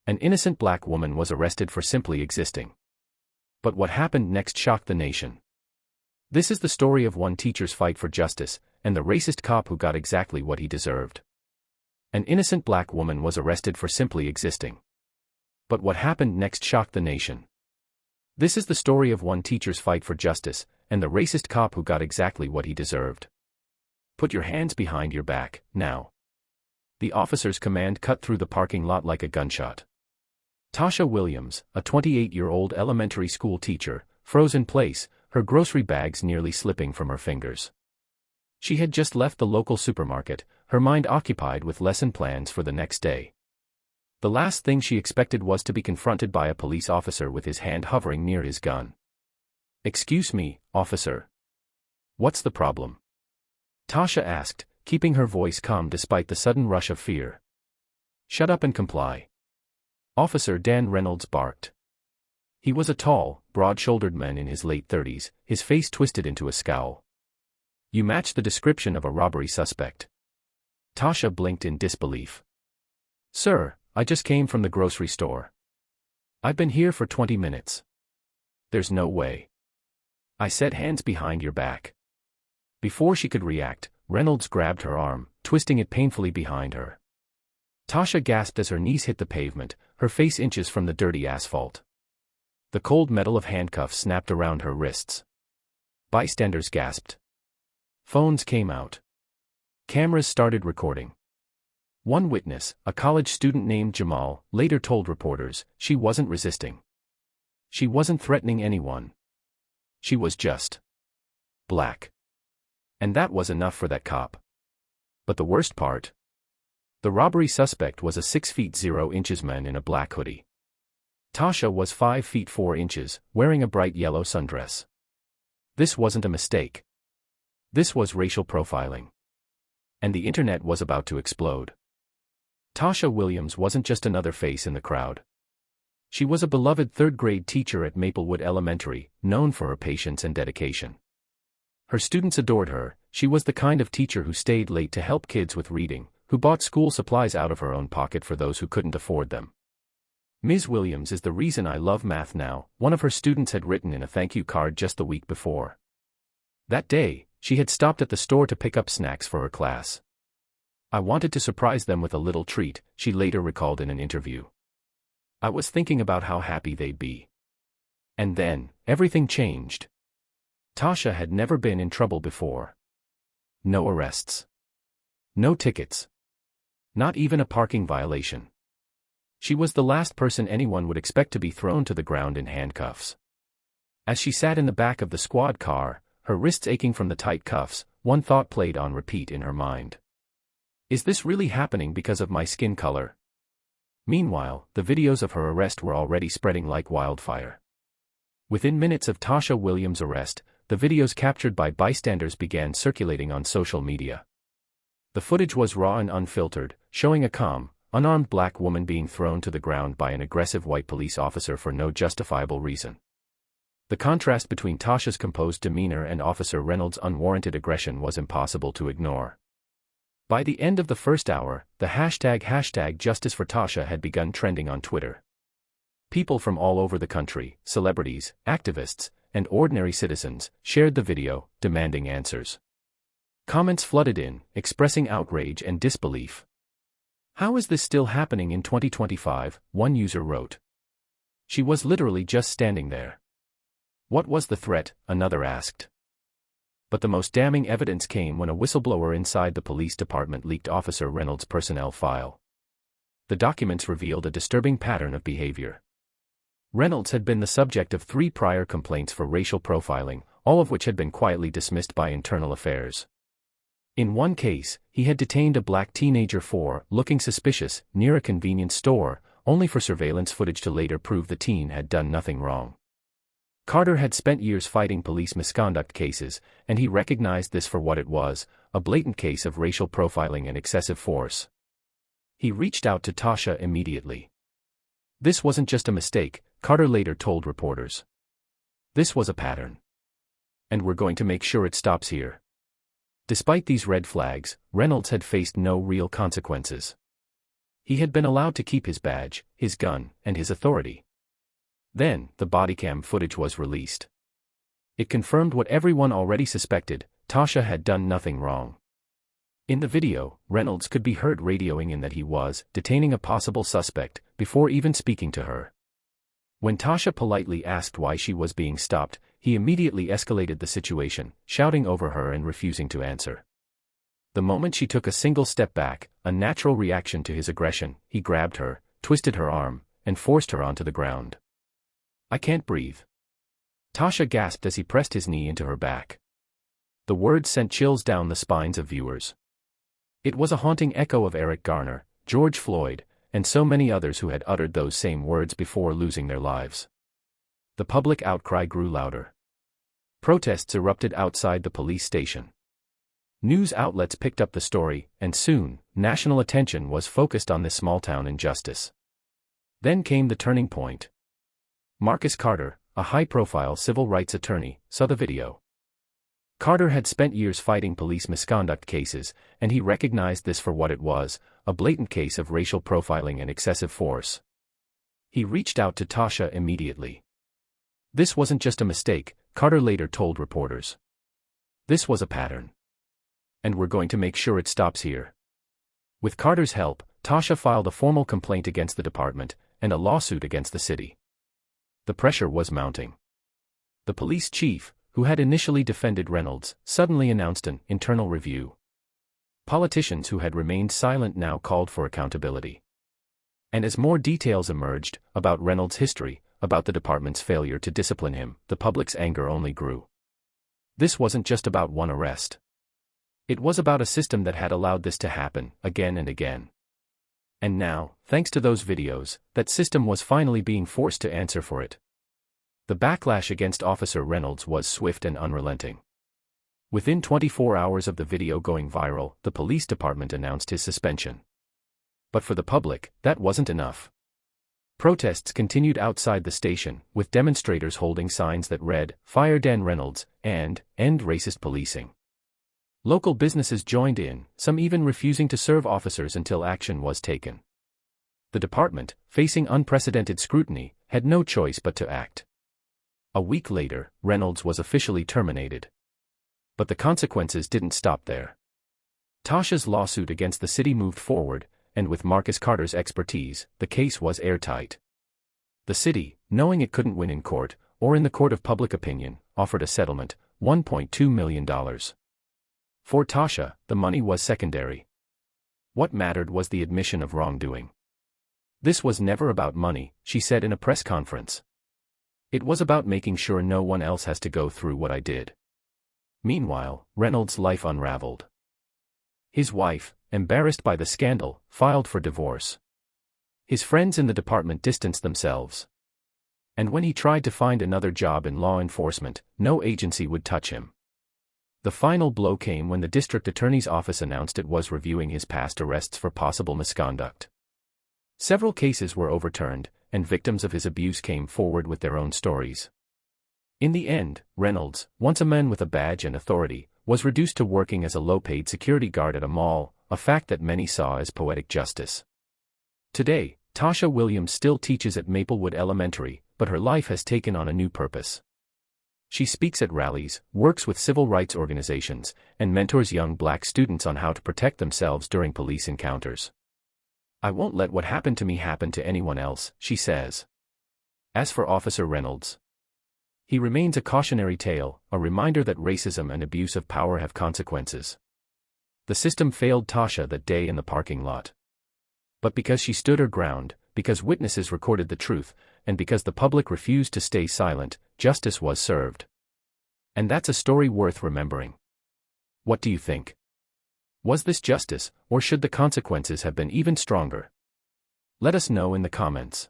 An innocent black woman was arrested for simply existing. But what happened next shocked the nation. This is the story of one teacher's fight for justice, and the racist cop who got exactly what he deserved. An innocent black woman was arrested for simply existing. But what happened next shocked the nation. This is the story of one teacher's fight for justice, and the racist cop who got exactly what he deserved. Put your hands behind your back, now. The officer's command cut through the parking lot like a gunshot. Tasha Williams, a 28-year-old elementary school teacher, froze in place, her grocery bags nearly slipping from her fingers. She had just left the local supermarket, her mind occupied with lesson plans for the next day. The last thing she expected was to be confronted by a police officer with his hand hovering near his gun. "Excuse me, officer. What's the problem?" Tasha asked, keeping her voice calm despite the sudden rush of fear. "Shut up and comply." Officer Dan Reynolds barked. He was a tall, broad-shouldered man in his late 30s, his face twisted into a scowl. "You match the description of a robbery suspect." Tasha blinked in disbelief. "Sir, I just came from the grocery store. I've been here for 20 minutes. There's no way." "I said hands behind your back." Before she could react, Reynolds grabbed her arm, twisting it painfully behind her. Tasha gasped as her knees hit the pavement, her face inches from the dirty asphalt. The cold metal of handcuffs snapped around her wrists. Bystanders gasped. Phones came out. Cameras started recording. One witness, a college student named Jamal, later told reporters, she wasn't resisting. She wasn't threatening anyone. She was just black. And that was enough for that cop. But the worst part? The robbery suspect was a 6 feet 0 inches man in a black hoodie. Tasha was 5 feet 4 inches, wearing a bright yellow sundress. This wasn't a mistake. This was racial profiling. And the internet was about to explode. Tasha Williams wasn't just another face in the crowd. She was a beloved third-grade teacher at Maplewood Elementary, known for her patience and dedication. Her students adored her. She was the kind of teacher who stayed late to help kids with reading, who bought school supplies out of her own pocket for those who couldn't afford them. "Ms. Williams is the reason I love math now," one of her students had written in a thank you card just the week before. That day, she had stopped at the store to pick up snacks for her class. "I wanted to surprise them with a little treat," she later recalled in an interview. "I was thinking about how happy they'd be. And then, everything changed." Tasha had never been in trouble before. No arrests. No tickets. Not even a parking violation. She was the last person anyone would expect to be thrown to the ground in handcuffs. As she sat in the back of the squad car, her wrists aching from the tight cuffs, one thought played on repeat in her mind. Is this really happening because of my skin color? Meanwhile, the videos of her arrest were already spreading like wildfire. Within minutes of Tasha Williams' arrest, the videos captured by bystanders began circulating on social media. The footage was raw and unfiltered, showing a calm, unarmed black woman being thrown to the ground by an aggressive white police officer for no justifiable reason. The contrast between Tasha's composed demeanor and Officer Reynolds' unwarranted aggression was impossible to ignore. By the end of the first hour, the hashtag Justice for Tasha had begun trending on Twitter. People from all over the country, celebrities, activists, and ordinary citizens, shared the video, demanding answers. Comments flooded in, expressing outrage and disbelief. "How is this still happening in 2025, one user wrote. "She was literally just standing there." "What was the threat?" another asked. But the most damning evidence came when a whistleblower inside the police department leaked Officer Reynolds' personnel file. The documents revealed a disturbing pattern of behavior. Reynolds had been the subject of 3 prior complaints for racial profiling, all of which had been quietly dismissed by Internal Affairs. In one case, he had detained a black teenager for looking suspicious near a convenience store, only for surveillance footage to later prove the teen had done nothing wrong. Carter had spent years fighting police misconduct cases, and he recognized this for what it was, a blatant case of racial profiling and excessive force. He reached out to Tasha immediately. This wasn't just a mistake, Carter later told reporters. This was a pattern. And we're going to make sure it stops here. Despite these red flags, Reynolds had faced no real consequences. He had been allowed to keep his badge, his gun, and his authority. Then, the bodycam footage was released. It confirmed what everyone already suspected: Tasha had done nothing wrong. In the video, Reynolds could be heard radioing in that he was detaining a possible suspect before even speaking to her. When Tasha politely asked why she was being stopped, he immediately escalated the situation, shouting over her and refusing to answer. The moment she took a single step back, a natural reaction to his aggression, he grabbed her, twisted her arm, and forced her onto the ground. "I can't breathe," Tasha gasped as he pressed his knee into her back. The words sent chills down the spines of viewers. It was a haunting echo of Eric Garner, George Floyd, and so many others who had uttered those same words before losing their lives. The public outcry grew louder. Protests erupted outside the police station. News outlets picked up the story, and soon, national attention was focused on this small-town injustice. Then came the turning point. Marcus Carter, a high-profile civil rights attorney, saw the video. Carter had spent years fighting police misconduct cases, and he recognized this for what it was: a blatant case of racial profiling and excessive force. He reached out to Tasha immediately. This wasn't just a mistake, Carter later told reporters. This was a pattern. And we're going to make sure it stops here. With Carter's help, Tasha filed a formal complaint against the department, and a lawsuit against the city. The pressure was mounting. The police chief, who had initially defended Reynolds, suddenly announced an internal review. Politicians who had remained silent now called for accountability. And as more details emerged, about Reynolds' history, about the department's failure to discipline him, the public's anger only grew. This wasn't just about one arrest. It was about a system that had allowed this to happen, again and again. And now, thanks to those videos, that system was finally being forced to answer for it. The backlash against Officer Reynolds was swift and unrelenting. Within 24 hours of the video going viral, the police department announced his suspension. But for the public, that wasn't enough. Protests continued outside the station, with demonstrators holding signs that read, "Fire Dan Reynolds," and "End Racist Policing." Local businesses joined in, some even refusing to serve officers until action was taken. The department, facing unprecedented scrutiny, had no choice but to act. A week later, Reynolds was officially terminated. But the consequences didn't stop there. Tasha's lawsuit against the city moved forward, and with Marcus Carter's expertise, the case was airtight. The city, knowing it couldn't win in court, or in the court of public opinion, offered a settlement, $1.2 million. For Tasha, the money was secondary. What mattered was the admission of wrongdoing. "This was never about money," she said in a press conference. "It was about making sure no one else has to go through what I did." Meanwhile, Reynolds' life unraveled. His wife, embarrassed by the scandal, filed for divorce. His friends in the department distanced themselves. And when he tried to find another job in law enforcement, no agency would touch him. The final blow came when the district attorney's office announced it was reviewing his past arrests for possible misconduct. Several cases were overturned, and victims of his abuse came forward with their own stories. In the end, Reynolds, once a man with a badge and authority, was reduced to working as a low-paid security guard at a mall, a fact that many saw as poetic justice. Today, Tasha Williams still teaches at Maplewood Elementary, but her life has taken on a new purpose. She speaks at rallies, works with civil rights organizations, and mentors young black students on how to protect themselves during police encounters. "I won't let what happened to me happen to anyone else," she says. As for Officer Reynolds, he remains a cautionary tale, a reminder that racism and abuse of power have consequences. The system failed Tasha that day in the parking lot. But because she stood her ground, because witnesses recorded the truth, and because the public refused to stay silent, justice was served. And that's a story worth remembering. What do you think? Was this justice, or should the consequences have been even stronger? Let us know in the comments.